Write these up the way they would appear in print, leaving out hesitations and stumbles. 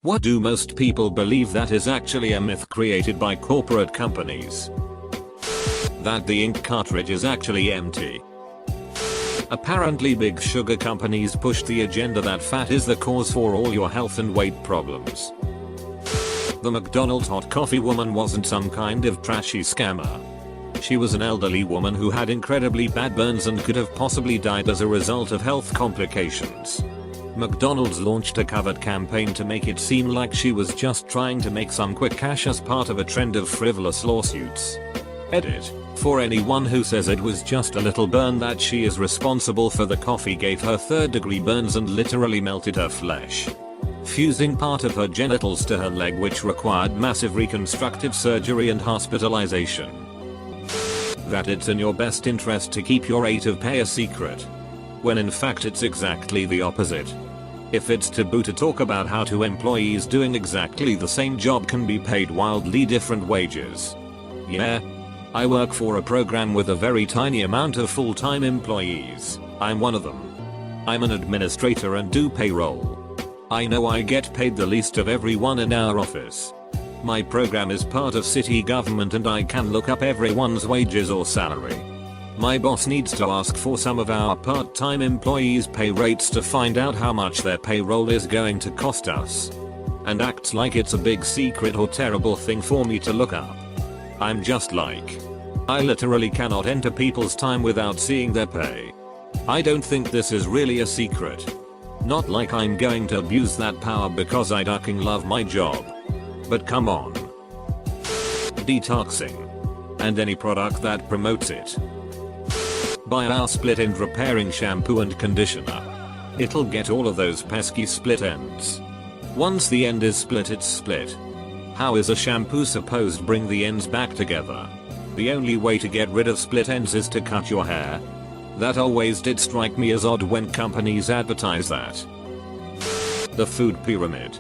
What do most people believe that is actually a myth created by corporate companies? That the ink cartridge is actually empty. Apparently big sugar companies push the agenda that fat is the cause for all your health and weight problems. The McDonald's hot coffee woman wasn't some kind of trashy scammer. She was an elderly woman who had incredibly bad burns and could have possibly died as a result of health complications. McDonald's launched a covert campaign to make it seem like she was just trying to make some quick cash as part of a trend of frivolous lawsuits. Edit. For anyone who says it was just a little burn, that she is responsible for the coffee gave her third-degree burns and literally melted her flesh, fusing part of her genitals to her leg, which required massive reconstructive surgery and hospitalization. That it's in your best interest to keep your rate of pay a secret, when in fact it's exactly the opposite. If it's taboo to talk about how two employees doing exactly the same job can be paid wildly different wages. Yeah. I work for a program with a very tiny amount of full-time employees. I'm one of them. I'm an administrator and do payroll. I know I get paid the least of everyone in our office. My program is part of city government and I can look up everyone's wages or salary. My boss needs to ask for some of our part-time employees' pay rates to find out how much their payroll is going to cost us, and acts like it's a big secret or terrible thing for me to look up. I'm just like, I literally cannot enter people's time without seeing their pay. I don't think this is really a secret. Not like I'm going to abuse that power because I fucking love my job. But come on. Detoxing. And any product that promotes it. Buy our split end repairing shampoo and conditioner. It'll get all of those pesky split ends. Once the end is split, it's split. How is a shampoo supposed to bring the ends back together? The only way to get rid of split ends is to cut your hair. That always did strike me as odd when companies advertise that. The food pyramid.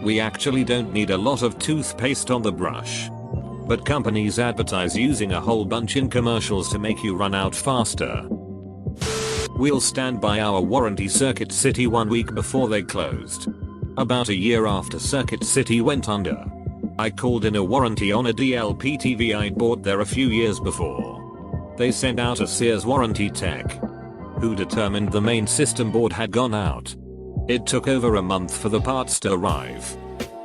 We actually don't need a lot of toothpaste on the brush, but companies advertise using a whole bunch in commercials to make you run out faster. We'll stand by our warranty. Circuit City 1 week before they closed. About a year after Circuit City went under, I called in a warranty on a DLP TV I'd bought there a few years before. They sent out a Sears warranty tech, who determined the main system board had gone out. It took over a month for the parts to arrive,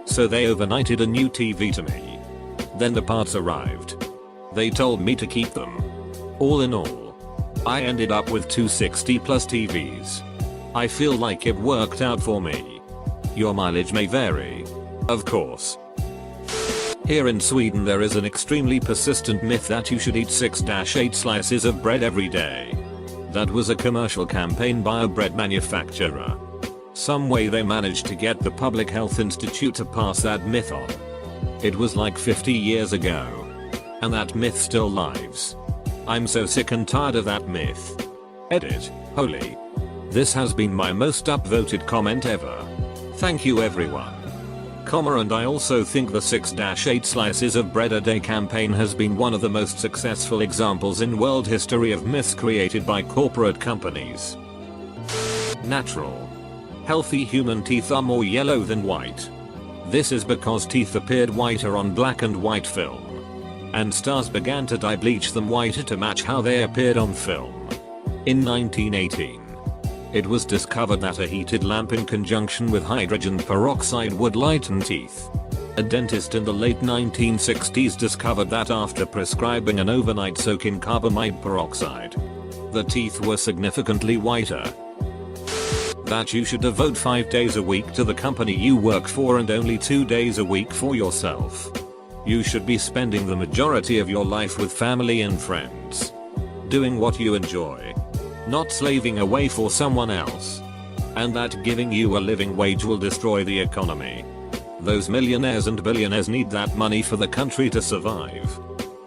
so they overnighted a new TV to me. Then the parts arrived. They told me to keep them. All in all, I ended up with 260 plus TVs. I feel like it worked out for me. Your mileage may vary, of course. Here in Sweden there is an extremely persistent myth that you should eat 6-8 slices of bread every day. That was a commercial campaign by a bread manufacturer. Some way they managed to get the Public Health Institute to pass that myth on. It was like 50 years ago, and that myth still lives. I'm so sick and tired of that myth. Edit. Holy. This has been my most upvoted comment ever. Thank you everyone. And I also think the 6-8 slices of bread a day campaign has been one of the most successful examples in world history of myths created by corporate companies. Natural. Healthy human teeth are more yellow than white. This is because teeth appeared whiter on black and white film, and stars began to dye bleach them whiter to match how they appeared on film. In 1918, it was discovered that a heated lamp in conjunction with hydrogen peroxide would lighten teeth. A dentist in the late 1960s discovered that after prescribing an overnight soak in carbamide peroxide, the teeth were significantly whiter. That you should devote 5 days a week to the company you work for and only 2 days a week for yourself. You should be spending the majority of your life with family and friends, doing what you enjoy, not slaving away for someone else. And that giving you a living wage will destroy the economy. Those millionaires and billionaires need that money for the country to survive.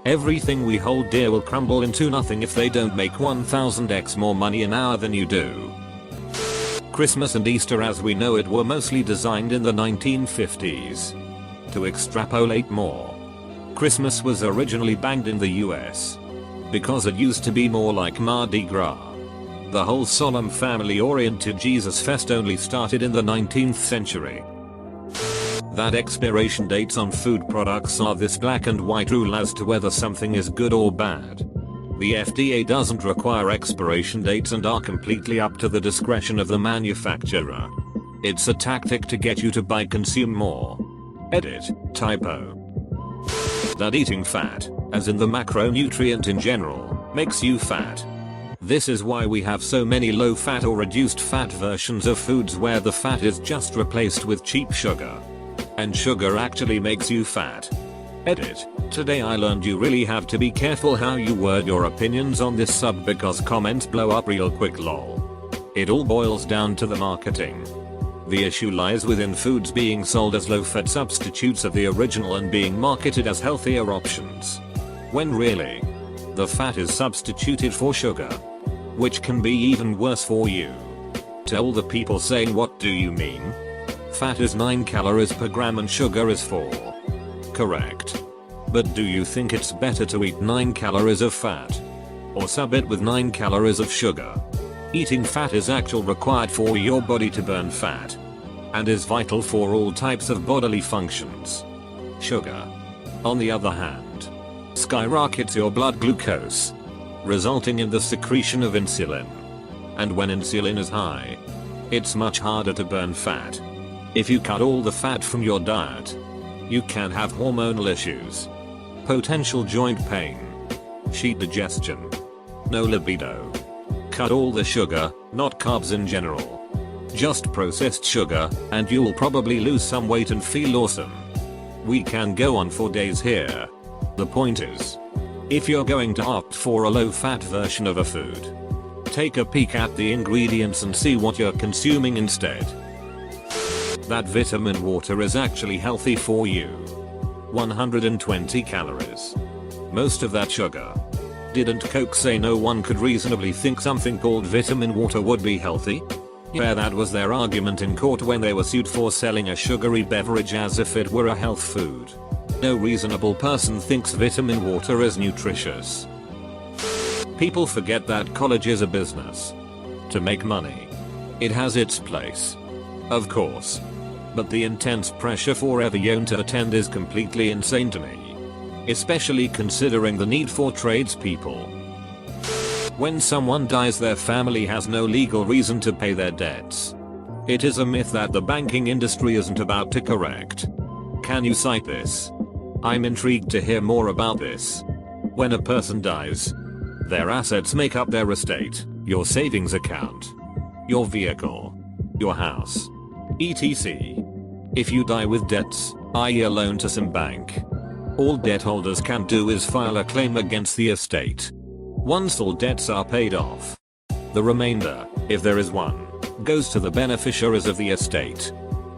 Everything we hold dear will crumble into nothing if they don't make 1000x more money an hour than you do. Christmas and Easter as we know it were mostly designed in the 1950s. To extrapolate more, Christmas was originally banned in the US because it used to be more like Mardi Gras. The whole solemn family-oriented Jesus Fest only started in the 19th century. that expiration dates on food products are this black and white rule as to whether something is good or bad. The FDA doesn't require expiration dates and are completely up to the discretion of the manufacturer. It's a tactic to get you to buy consume more. Edit, typo. That eating fat, as in the macronutrient in general, makes you fat. This is why we have so many low-fat or reduced-fat versions of foods where the fat is just replaced with cheap sugar. And sugar actually makes you fat. Edit. Today I learned you really have to be careful how you word your opinions on this sub because comments blow up real quick lol. It all boils down to the marketing. The issue lies within foods being sold as low-fat substitutes of the original and being marketed as healthier options. When really, the fat is substituted for sugar. Which can be even worse for you. Tell the people saying what do you mean? Fat is 9 calories per gram and sugar is 4. Correct. But do you think it's better to eat 9 calories of fat? Or sub it with 9 calories of sugar? Eating fat is actually required for your body to burn fat. And is vital for all types of bodily functions. Sugar, on the other hand, skyrockets your blood glucose, resulting in the secretion of insulin. And when insulin is high, it's much harder to burn fat. If you cut all the fat from your diet, you can have hormonal issues, potential joint pain, sheet digestion, no libido. Cut all the sugar, not carbs in general. Just processed sugar, and you'll probably lose some weight and feel awesome. We can go on for days here. The point is, if you're going to opt for a low-fat version of a food, take a peek at the ingredients and see what you're consuming instead. That vitamin water is actually healthy for you. 120 calories. Most of that sugar. Didn't Coke say no one could reasonably think something called vitamin water would be healthy? Yeah, that was their argument in court when they were sued for selling a sugary beverage as if it were a health food. No reasonable person thinks vitamin water is nutritious. People forget that college is a business. To make money. It has its place. Of course. But the intense pressure for everyone to attend is completely insane to me. Especially considering the need for tradespeople. When someone dies, their family has no legal reason to pay their debts. It is a myth that the banking industry isn't about to correct. Can you cite this? I'm intrigued to hear more about this. When a person dies, their assets make up their estate, your savings account, your vehicle, your house, etc. If you die with debts, i.e. a loan to some bank, all debt holders can do is file a claim against the estate. Once all debts are paid off, the remainder, if there is one, goes to the beneficiaries of the estate.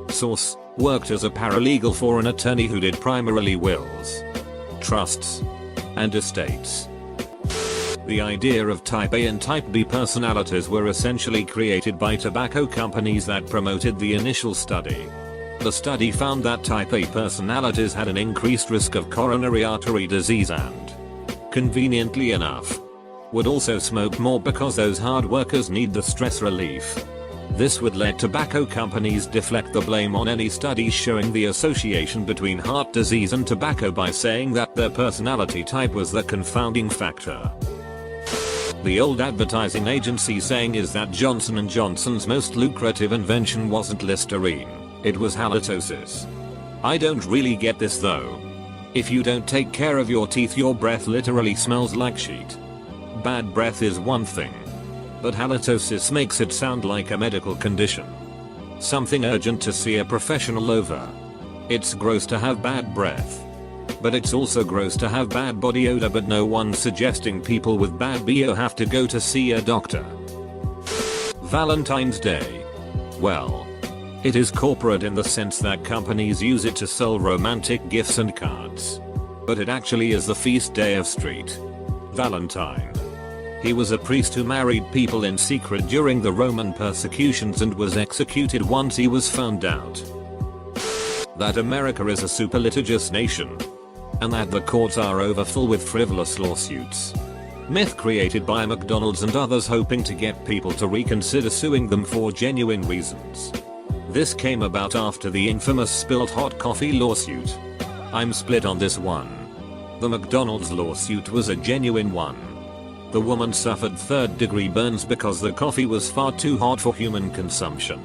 Source: worked as a paralegal for an attorney who did primarily wills, trusts, and estates. The idea of type A and type B personalities were essentially created by tobacco companies that promoted the initial study. The study found that type A personalities had an increased risk of coronary artery disease and, conveniently enough, would also smoke more because those hard workers need the stress relief. This would let tobacco companies deflect the blame on any studies showing the association between heart disease and tobacco by saying that their personality type was the confounding factor. The old advertising agency saying is that Johnson & Johnson's most lucrative invention wasn't Listerine, it was halitosis. I don't really get this though. If you don't take care of your teeth, your breath literally smells like shit. Bad breath is one thing, but halitosis makes it sound like a medical condition. Something urgent to see a professional over. It's gross to have bad breath. But it's also gross to have bad body odor, but no one's suggesting people with bad BO have to go to see a doctor. Valentine's Day. Well, it is corporate in the sense that companies use it to sell romantic gifts and cards. But it actually is the feast day of St. Valentine. He was a priest who married people in secret during the Roman persecutions and was executed once he was found out. That America is a super litigious nation. And that the courts are overfull with frivolous lawsuits. Myth created by McDonald's and others hoping to get people to reconsider suing them for genuine reasons. This came about after the infamous spilled hot coffee lawsuit. I'm split on this one. The McDonald's lawsuit was a genuine one. The woman suffered third-degree burns because the coffee was far too hot for human consumption.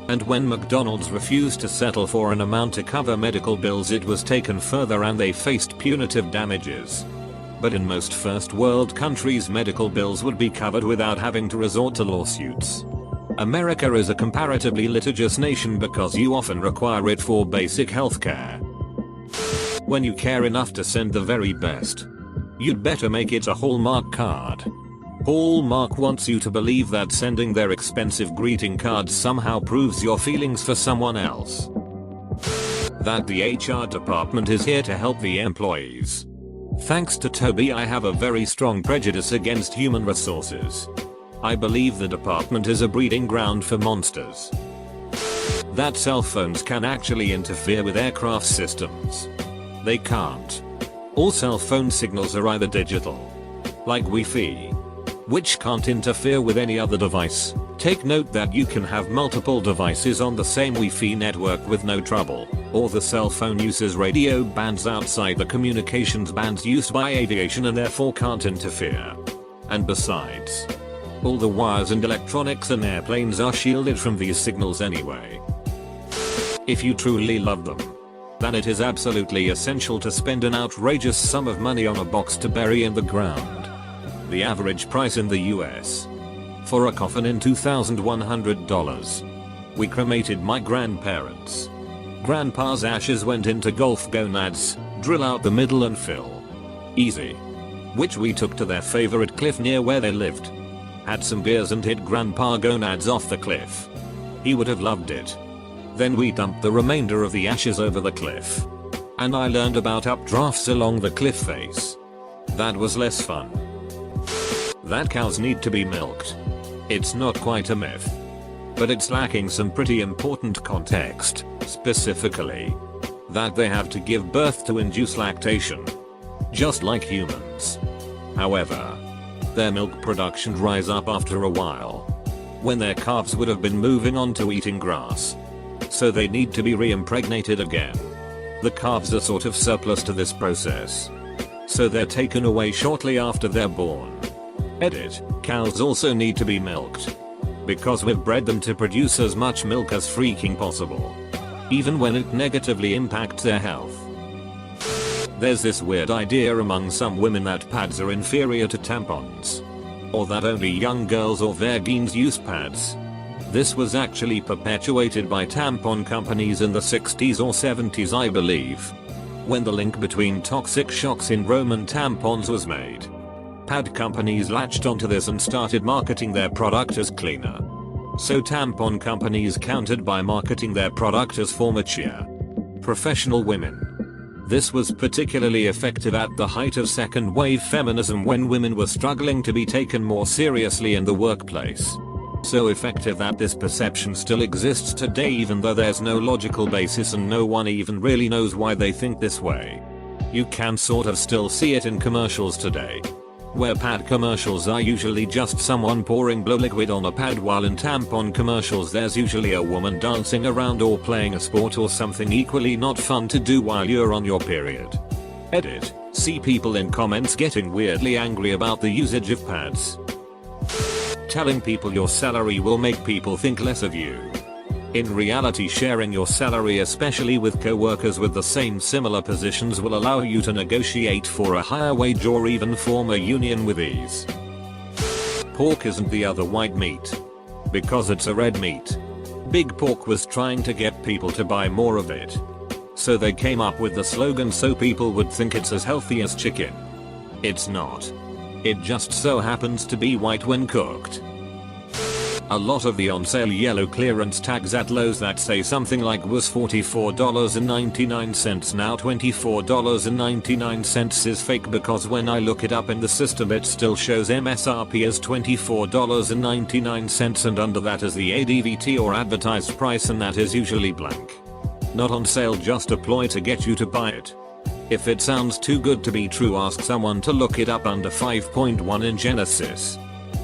And when McDonald's refused to settle for an amount to cover medical bills, it was taken further and they faced punitive damages. But in most first world countries, medical bills would be covered without having to resort to lawsuits. America is a comparatively litigious nation because you often require it for basic healthcare. When you care enough to send the very best, you'd better make it a Hallmark card. Hallmark wants you to believe that sending their expensive greeting cards somehow proves your feelings for someone else. That the HR department is here to help the employees. Thanks to Toby, I have a very strong prejudice against human resources. I believe the department is a breeding ground for monsters. That cell phones can actually interfere with aircraft systems. They can't. All cell phone signals are either digital, like Wi-Fi, which can't interfere with any other device. Take note that you can have multiple devices on the same Wi-Fi network with no trouble, or the cell phone uses radio bands outside the communications bands used by aviation and therefore can't interfere. And besides, all the wires and electronics in airplanes are shielded from these signals anyway. If you truly love them, then it is absolutely essential to spend an outrageous sum of money on a box to bury in the ground. The average price in the US for a coffin in $2,100. We cremated my grandparents. Grandpa's ashes went into golf gonads, drill out the middle and fill. Easy. Which we took to their favorite cliff near where they lived. Had some beers and hit grandpa gonads off the cliff. He would have loved it. Then we dumped the remainder of the ashes over the cliff. And I learned about updrafts along the cliff face. That was less fun. That cows need to be milked. It's not quite a myth, but it's lacking some pretty important context, specifically that they have to give birth to induce lactation, just like humans. However, their milk production dries up after a while, when their calves would have been moving on to eating grass. So they need to be re-impregnated again. The calves are sort of surplus to this process, so they're taken away shortly after they're born. Edit. Cows also need to be milked, because we've bred them to produce as much milk as freaking possible, even when it negatively impacts their health. There's this weird idea among some women that pads are inferior to tampons, or that only young girls or vagines use pads. This was actually perpetuated by tampon companies in the 60s or 70s, I believe, when the link between toxic shock syndrome and tampons was made. Pad companies latched onto this and started marketing their product as cleaner. So tampon companies countered by marketing their product as for mature, professional women. This was particularly effective at the height of second wave feminism, when women were struggling to be taken more seriously in the workplace. So effective that this perception still exists today, even though there's no logical basis and no one even really knows why they think this way. You can sort of still see it in commercials today, where pad commercials are usually just someone pouring blow liquid on a pad, while in tampon commercials there's usually a woman dancing around or playing a sport or something equally not fun to do while you're on your period. Edit. See people in comments getting weirdly angry about the usage of pads. Telling people your salary will make people think less of you. In reality, sharing your salary, especially with co-workers with the same similar positions, will allow you to negotiate for a higher wage or even form a union with ease. Pork isn't the other white meat, because it's a red meat. Big Pork was trying to get people to buy more of it, so they came up with the slogan so people would think it's as healthy as chicken. It's not. It just so happens to be white when cooked. A lot of the on sale yellow clearance tags at Lowe's that say something like was $44.99 now $24.99 is fake, because when I look it up in the system it still shows MSRP as $24.99 and under that is the ADVT or advertised price, and that is usually blank. Not on sale, just a ploy to get you to buy it. If it sounds too good to be true, ask someone to look it up under 5.1 in Genesis.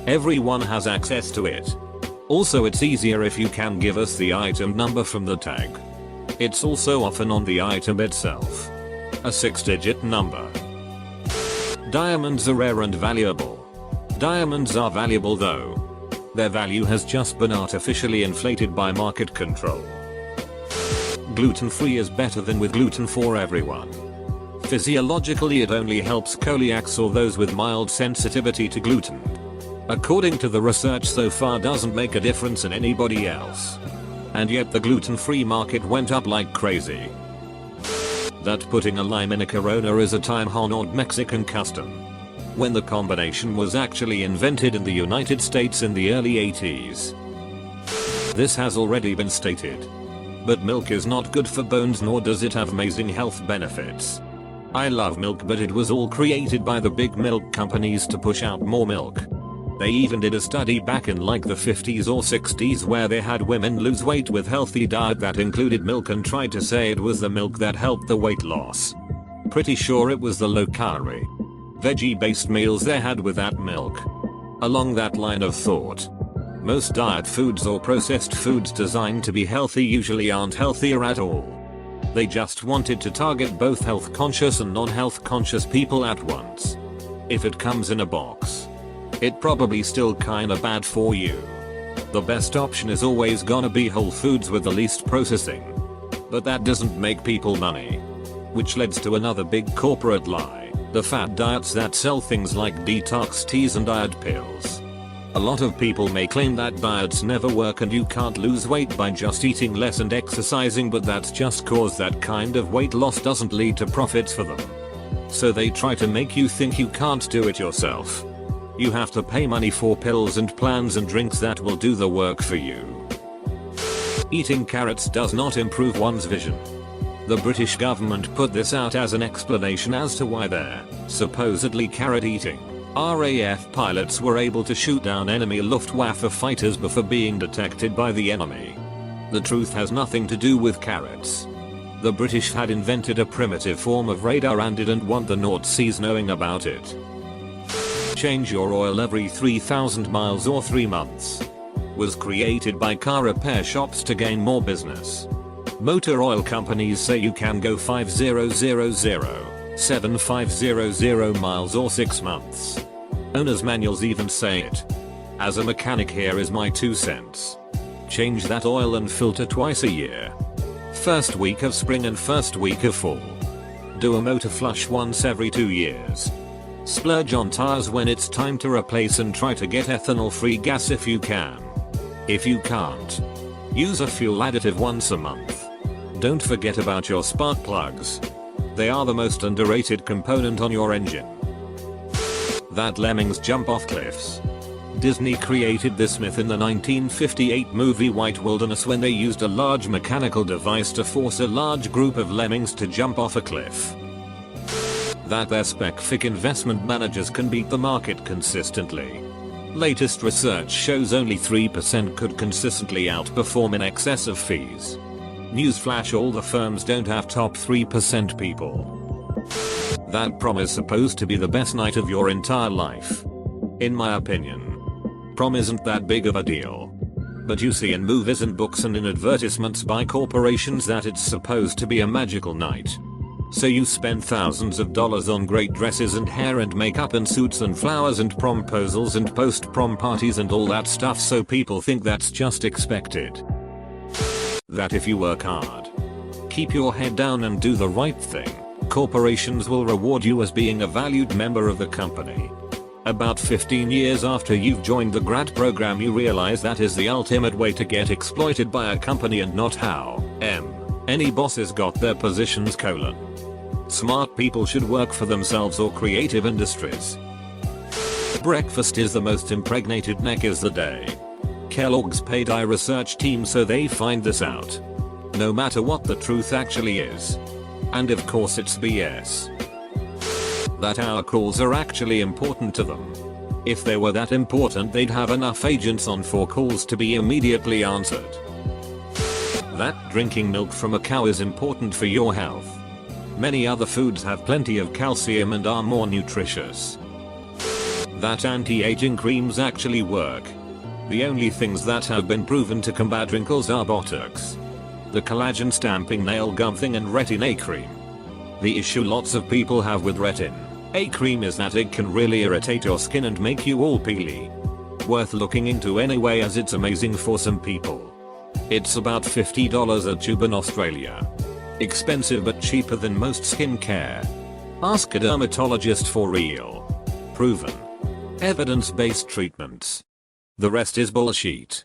Everyone has access to it. Also, it's easier if you can give us the item number from the tag. It's also often on the item itself. A 6-digit number. Diamonds are rare and valuable. Diamonds are valuable though. Their value has just been artificially inflated by market control. Gluten-free is better than with gluten for everyone. Physiologically, it only helps celiacs or those with mild sensitivity to gluten. According to the research so far, doesn't make a difference in anybody else. And yet the gluten-free market went up like crazy. That putting a lime in a Corona is a time-honored Mexican custom, when the combination was actually invented in the United States in the early 80s. This has already been stated. But milk is not good for bones, nor does it have amazing health benefits. I love milk, but it was all created by the big milk companies to push out more milk. They even did a study back in like the 50s or 60s where they had women lose weight with healthy diet that included milk and tried to say it was the milk that helped the weight loss. Pretty sure it was the low-calorie, veggie-based meals they had with that milk. Along that line of thought, most diet foods or processed foods designed to be healthy usually aren't healthier at all. They just wanted to target both health conscious and non-health conscious people at once. If it comes in a box, it probably still kinda bad for you. The best option is always gonna be whole foods with the least processing. But that doesn't make people money. Which leads to another big corporate lie, the fad diets that sell things like detox teas and diet pills. A lot of people may claim that diets never work and you can't lose weight by just eating less and exercising, but that's just cause that kind of weight loss doesn't lead to profits for them. So they try to make you think you can't do it yourself. You have to pay money for pills and plans and drinks that will do the work for you. Eating carrots does not improve one's vision. The British government put this out as an explanation as to why their supposedly carrot eating RAF pilots were able to shoot down enemy Luftwaffe fighters before being detected by the enemy. The truth has nothing to do with carrots. The British had invented a primitive form of radar and didn't want the Nazis knowing about it. Change your oil every 3,000 miles or 3 months. Was created by car repair shops to gain more business. Motor oil companies say you can go 5,000, 7,500 miles or 6 months. Owner's manuals even say it. As a mechanic, here is my 2 cents. Change that oil and filter twice a year. First week of spring and first week of fall. Do a motor flush once every 2 years. Splurge on tires when it's time to replace and try to get ethanol-free gas if you can. If you can't, use a fuel additive once a month. Don't forget about your spark plugs. They are the most underrated component on your engine. That lemmings jump off cliffs. Disney created this myth in the 1958 movie White Wilderness when they used a large mechanical device to force a large group of lemmings to jump off a cliff. That their spec-fic investment managers can beat the market consistently. Latest research shows only 3% could consistently outperform in excess of fees. Newsflash, all the firms don't have top 3% people. That prom is supposed to be the best night of your entire life. In my opinion, prom isn't that big of a deal. But you see in movies and books and in advertisements by corporations that it's supposed to be a magical night. So you spend thousands of dollars on great dresses and hair and makeup and suits and flowers and promposals and post-prom parties and all that stuff, so people think that's just expected. That if you work hard, keep your head down and do the right thing, corporations will reward you as being a valued member of the company. About 15 years after you've joined the grad program, you realize that is the ultimate way to get exploited by a company and not how any bosses got their positions. Smart people should work for themselves or creative industries. Breakfast is the most impregnated neck is the day. Kellogg's paid a research team so they find this out. No matter what the truth actually is. And of course it's BS. That our calls are actually important to them. If they were that important, they'd have enough agents on for calls to be immediately answered. That drinking milk from a cow is important for your health. Many other foods have plenty of calcium and are more nutritious. That anti-aging creams actually work. The only things that have been proven to combat wrinkles are Botox, the collagen stamping nail gun thing, and retin A cream. The issue lots of people have with retin A cream is that it can really irritate your skin and make you all peely. Worth looking into anyway, as it's amazing for some people. It's about $50 a tube in Australia. Expensive but cheaper than most skincare. Ask a dermatologist for real, proven, evidence-based treatments. The rest is bullshit.